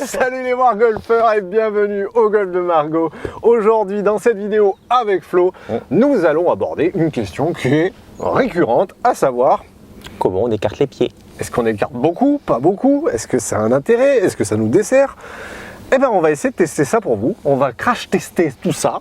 Salut les wargolfeurs et bienvenue au Golf de Margaux. Aujourd'hui dans cette vidéo avec Flo, nous allons aborder une question qui est récurrente, à savoir comment on écarte les pieds. Est-ce qu'on écarte beaucoup, pas beaucoup? Est-ce que ça a un intérêt? Est-ce que ça nous dessert? Eh bien on va essayer de tester ça pour vous. On va crash tester tout ça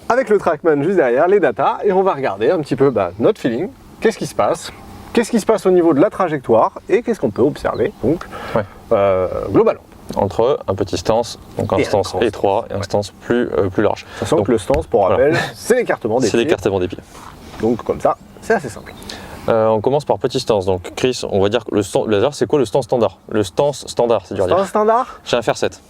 avec le Trackman juste derrière, les datas, et on va regarder un petit peu notre feeling, qu'est-ce qui se passe? Qu'est-ce qui se passe au niveau de la trajectoire et qu'est-ce qu'on peut observer donc globalement. Entre un petit stance, donc un stance étroit et un stance plus large. Sachant que le stance, pour rappel, c'est l'écartement des pieds. C'est l'écartement des pieds. Donc comme ça, c'est assez simple. On commence par petit stance. Donc Chris, on va dire que le stance, c'est quoi le stance standard? Le stance standard, c'est dur à dire. Stance standard? J'ai un faire 7.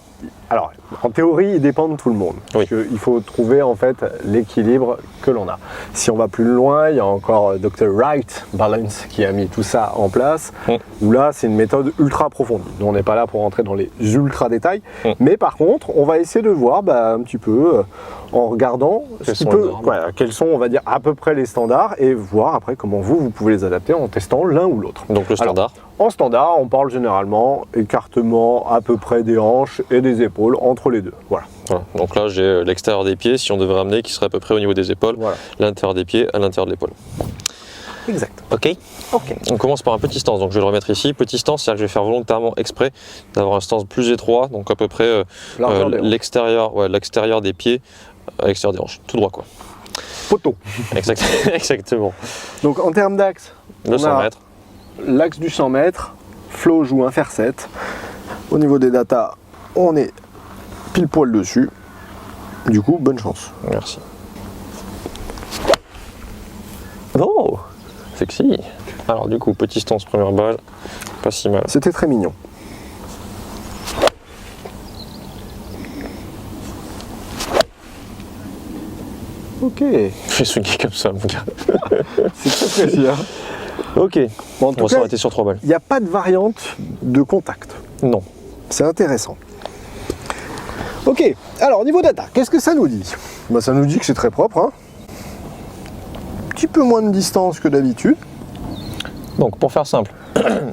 Alors, en théorie, il dépend de tout le monde. Oui. Il faut trouver en fait l'équilibre que l'on a. Si on va plus loin, il y a encore Dr. Wright Balance qui a mis tout ça en place. Où là, c'est une méthode ultra approfondie. Nous, on n'est pas là pour rentrer dans les ultra détails. Mais par contre, on va essayer de voir un petit peu en regardant quels sont, on va dire, à peu près les standards et voir après comment vous pouvez les adapter en testant l'un ou l'autre. Donc le standard. Alors, en standard, on parle généralement écartement à peu près des hanches et des épaules entre les deux. Voilà. Donc là, j'ai l'extérieur des pieds, si on devait ramener, qui serait à peu près au niveau des épaules. Voilà. L'intérieur des pieds à l'intérieur de l'épaule. Exact. Ok. On commence par un petit stance, donc je vais le remettre ici. Petit stance, c'est-à-dire que je vais faire volontairement exprès d'avoir un stance plus étroit, donc à peu près l'extérieur des pieds à l'extérieur des hanches. Tout droit quoi. Poteau. Exactement. Donc en termes d'axe, 200 mètres. L'axe du 100 mètres, Flo joue un fer 7. Au niveau des datas, on est pile poil dessus. Du coup, bonne chance. Merci. Oh, sexy. Alors du coup, petit stance, première balle, pas si mal. C'était très mignon. Ok. Fais swinguer comme ça, mon gars. C'est très précis. Hein. Ok. Bon, on va s'arrêter sur 3 balles. Il n'y a pas de variante de contact. Non. C'est intéressant. Ok. Alors, au niveau data, qu'est-ce que ça nous dit? Ça nous dit que c'est très propre. Hein. Un petit peu moins de distance que d'habitude. Donc, pour faire simple,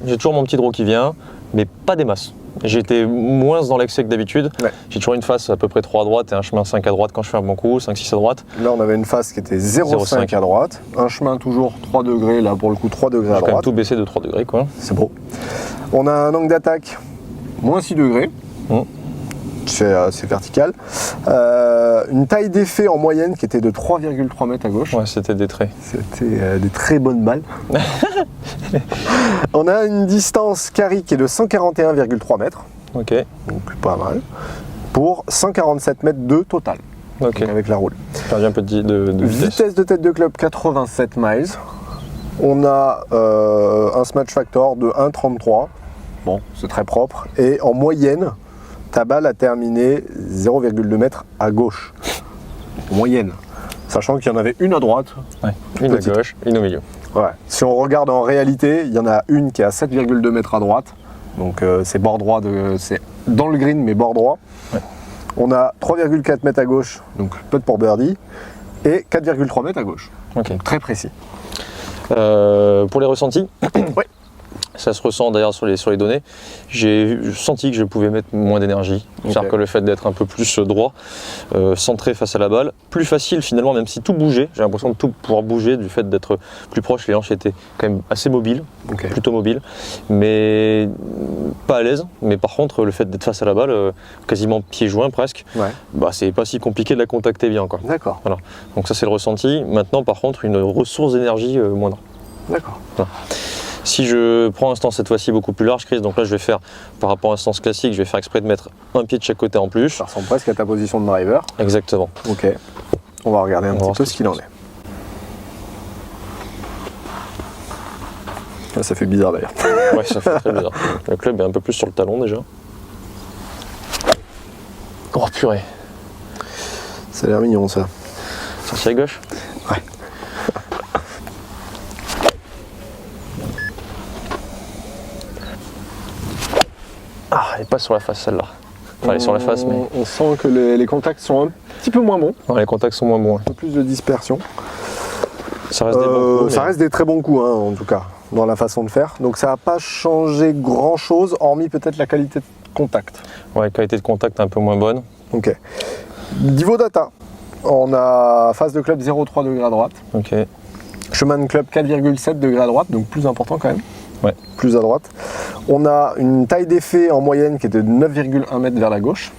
j'ai toujours mon petit draw qui vient, mais pas des masses. J'ai été moins dans l'excès que d'habitude. J'ai toujours une face à peu près 3 à droite et un chemin 5 à droite quand je fais un bon coup, 5-6 à droite. Là, on avait une face qui était 0,5 à droite. Un chemin toujours 3 degrés, là pour le coup 3 degrés à droite. Quand même tout baissé de 3 degrés quoi. C'est beau. On a un angle d'attaque moins 6 degrés. C'est vertical. Une taille d'effet en moyenne qui était de 3,3 mètres à gauche. Ouais, c'était des traits. C'était des très bonnes balles. On a une distance carry qui est de 141,3 mètres. Ok. Donc pas mal. Pour 147 mètres de total. Ok. Donc avec la roule. Perdu un peu de vitesse. Vitesse de tête de club 87 miles. On a un smash factor de 1,33. Bon, c'est très propre. Et en moyenne, ta balle a terminé 0,2 mètres à gauche. En moyenne. Sachant qu'il y en avait une à droite. Ouais. Une à gauche, une au milieu. Ouais. Si on regarde en réalité, il y en a une qui est à 7,2 mètres à droite. Donc c'est bord droit, c'est dans le green mais bord droit. Ouais. On a 3,4 mètres à gauche, donc putt pour birdie. Et 4,3 mètres à gauche. Ok. Donc, très précis. Pour les ressentis, ouais. Ça se ressent d'ailleurs sur les données. J'ai senti que je pouvais mettre moins d'énergie. C'est-à-dire que le fait d'être un peu plus droit, centré face à la balle, plus facile finalement, même si tout bougeait. J'ai l'impression de tout pouvoir bouger du fait d'être plus proche. Les hanches étaient quand même assez mobiles, plutôt mobiles, mais pas à l'aise. Mais par contre, le fait d'être face à la balle, quasiment pieds joints presque, c'est pas si compliqué de la contacter bien. D'accord. Voilà. Donc ça c'est le ressenti. Maintenant par contre, une ressource d'énergie moindre. D'accord. Voilà. Si je prends un stance cette fois-ci beaucoup plus large, Chris, donc là je vais faire, par rapport à un stance classique, je vais faire exprès de mettre un pied de chaque côté en plus. Ça ressemble presque à ta position de driver. Exactement. Ok. On va regarder un petit peu ce qu'il en est. Là, ça fait bizarre d'ailleurs. Ouais, ça fait très bizarre. Le club est un peu plus sur le talon déjà. Oh purée. Ça a l'air mignon ça. Sorti à gauche? Ouais. Ah, elle est pas sur la face celle-là. Enfin, elle est sur la face, mais. On sent que les contacts sont un petit peu moins bons. Non, les contacts sont moins bons. Un peu plus de dispersion. Ça reste des bons coups. Ça reste des très bons coups, hein, en tout cas. dans la façon de faire. Donc ça n'a pas changé grand chose, hormis peut-être la qualité de contact. Ouais, qualité de contact un peu moins bonne. Ok. Niveau data, on a phase de club 0,3 degrés à droite. Ok. Chemin de club 4,7 degrés à droite, donc plus important quand même. Ouais. Plus à droite. On a une taille d'effet en moyenne qui est de 9,1 mètres vers la gauche.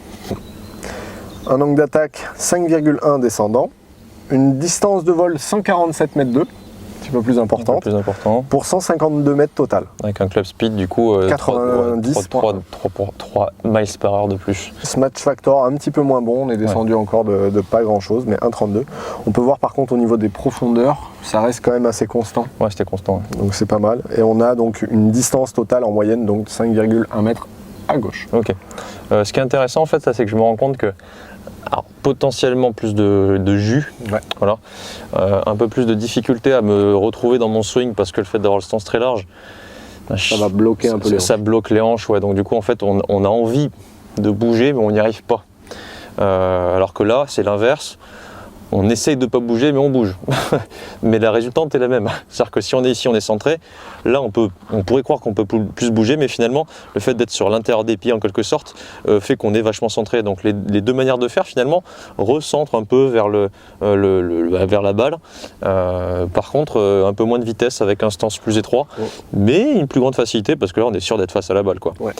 Un angle d'attaque 5,1 descendant. Une distance de vol 147 mètres 2, un petit peu plus importante. Plus important. Pour 152 mètres total. Avec un club speed du coup 3 miles par heure de plus. Ce match factor un petit peu moins bon, on est descendu encore de pas grand chose, mais 1,32. On peut voir par contre au niveau des profondeurs, ça reste quand même assez constant. Ouais, c'était constant. Ouais. Donc c'est pas mal. Et on a donc une distance totale en moyenne, donc 5,1 mètres à gauche. Ok. Ce qui est intéressant en fait, c'est que je me rends compte que alors, potentiellement plus de jus, voilà. Un peu plus de difficulté à me retrouver dans mon swing parce que le fait d'avoir le stance très large, ça va bloquer un peu les hanches. Ça bloque les hanches, ouais. Donc du coup en fait on a envie de bouger mais on n'y arrive pas. Alors que là c'est l'inverse. On essaye de ne pas bouger, mais on bouge. Mais la résultante est la même. C'est-à-dire que si on est ici, on est centré. Là, on pourrait croire qu'on peut plus bouger, mais finalement, le fait d'être sur l'intérieur des pieds, en quelque sorte, fait qu'on est vachement centré. Donc les deux manières de faire, finalement, recentrent un peu vers la balle. Par contre, un peu moins de vitesse avec un stance plus étroit, mais une plus grande facilité, parce que là, on est sûr d'être face à la balle, quoi. Ouais.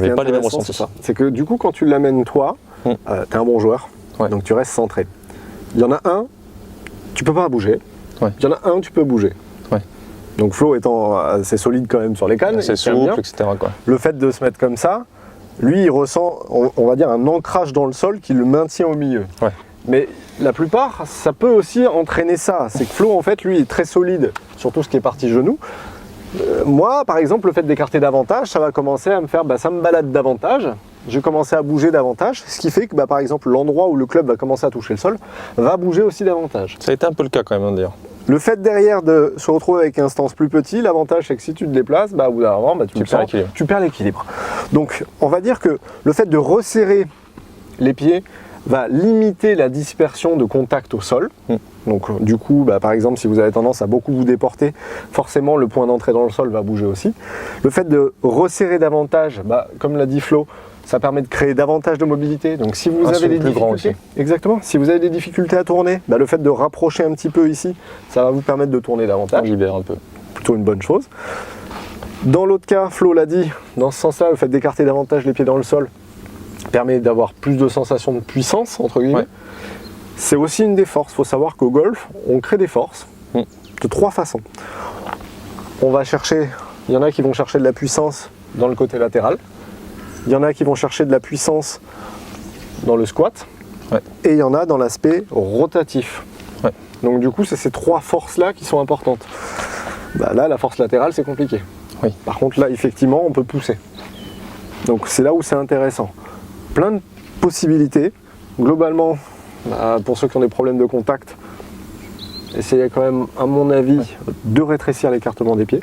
Mais pas les mêmes ressentis. C'est que du coup, quand tu l'amènes toi, tu es un bon joueur, donc tu restes centré. Il y en a un, tu peux pas bouger. Il y en a un, tu peux bouger. Donc Flo étant assez solide quand même sur les cannes, c'est souple, etc. Quoi. Le fait de se mettre comme ça, lui il ressent, on va dire, un ancrage dans le sol qui le maintient au milieu. Mais la plupart, ça peut aussi entraîner ça. C'est que Flo en fait, lui est très solide sur tout ce qui est partie genou. Moi par exemple, le fait d'écarter davantage, ça va commencer à me faire, ça me balade davantage. Je vais commencer à bouger davantage, ce qui fait que par exemple l'endroit où le club va commencer à toucher le sol va bouger aussi davantage. Ça a été un peu le cas quand même d'ailleurs. Le fait derrière de se retrouver avec un stance plus petit, l'avantage c'est que si tu te déplaces, au bout d'un moment tu perds l'équilibre. Donc on va dire que le fait de resserrer les pieds va limiter la dispersion de contact au sol. Donc du coup, par exemple, si vous avez tendance à beaucoup vous déporter, forcément le point d'entrée dans le sol va bouger aussi. Le fait de resserrer davantage, comme l'a dit Flo, ça permet de créer davantage de mobilité. Donc si vous avez des difficultés, si vous avez des difficultés à tourner, le fait de rapprocher un petit peu ici, ça va vous permettre de tourner davantage. On libère un peu. Plutôt une bonne chose. Dans l'autre cas, Flo l'a dit, dans ce sens-là, le fait d'écarter davantage les pieds dans le sol permet d'avoir plus de sensation de puissance, entre guillemets. C'est aussi une des forces. Il faut savoir qu'au golf, on crée des forces de 3 façons. On va chercher, il y en a qui vont chercher de la puissance dans le côté latéral. Il y en a qui vont chercher de la puissance dans le squat. Et il y en a dans l'aspect rotatif. Donc du coup, c'est ces 3 forces-là qui sont importantes. Là, la force latérale, c'est compliqué. Par contre, là, effectivement, on peut pousser. Donc c'est là où c'est intéressant. Plein de possibilités. Globalement, pour ceux qui ont des problèmes de contact, essayez quand même, à mon avis, de rétrécir l'écartement des pieds.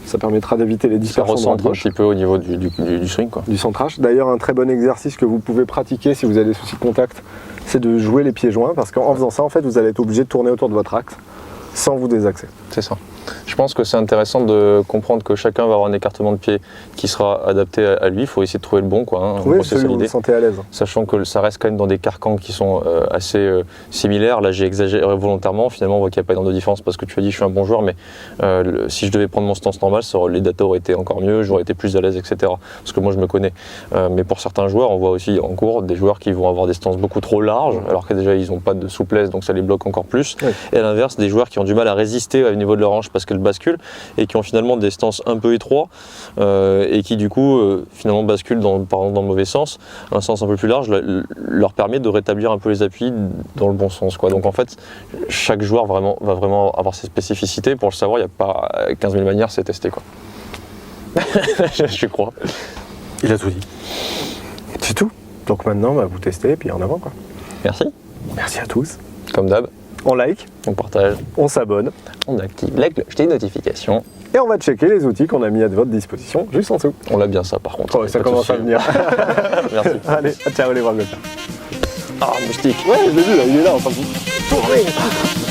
Ça permettra d'éviter les dispersions. Ça recentre un petit peu au niveau du swing, quoi. Du centrage. D'ailleurs, un très bon exercice que vous pouvez pratiquer si vous avez des soucis de contact, c'est de jouer les pieds joints, parce qu'en faisant ça, en fait, vous allez être obligé de tourner autour de votre axe sans vous désaxer. C'est ça. Je pense que c'est intéressant de comprendre que chacun va avoir un écartement de pied qui sera adapté à lui. Il faut essayer de trouver le bon, quoi. Trouver celui où vous vous sentez à l'aise. Sachant que ça reste quand même dans des carcans qui sont assez similaires. Là, j'ai exagéré volontairement. Finalement, on voit qu'il n'y a pas énorme de différence parce que tu as dit je suis un bon joueur, mais si je devais prendre mon stance normale, les datas auraient été encore mieux, j'aurais été plus à l'aise, etc. Parce que moi, je me connais. Mais pour certains joueurs, on voit aussi en cours des joueurs qui vont avoir des stances beaucoup trop larges, alors que déjà, ils n'ont pas de souplesse, donc ça les bloque encore plus. Et à l'inverse, des joueurs qui ont du mal à résister au niveau de leur hanche parce qu'elle bascule et qui ont finalement des stances un peu étroits et qui du coup finalement basculent par exemple dans le mauvais sens. Un sens un peu plus large leur permet de rétablir un peu les appuis dans le bon sens, quoi. Donc en fait chaque joueur va vraiment avoir ses spécificités. Pour le savoir, il n'y a pas 15 000 manières, c'est tester, quoi. Je crois. Il a tout dit. C'est tout. Donc maintenant vous testez et puis en avant, quoi. Merci. Merci à tous. Comme d'hab. On like, on partage, on s'abonne, on active la cloche des notifications et on va checker les outils qu'on a mis à votre disposition juste en dessous. On l'a bien ça par contre. Ça commence à venir. Merci. Allez, ciao les bras. Ah, moustique. Ouais, je l'ai vu là, il est là en train de tourner.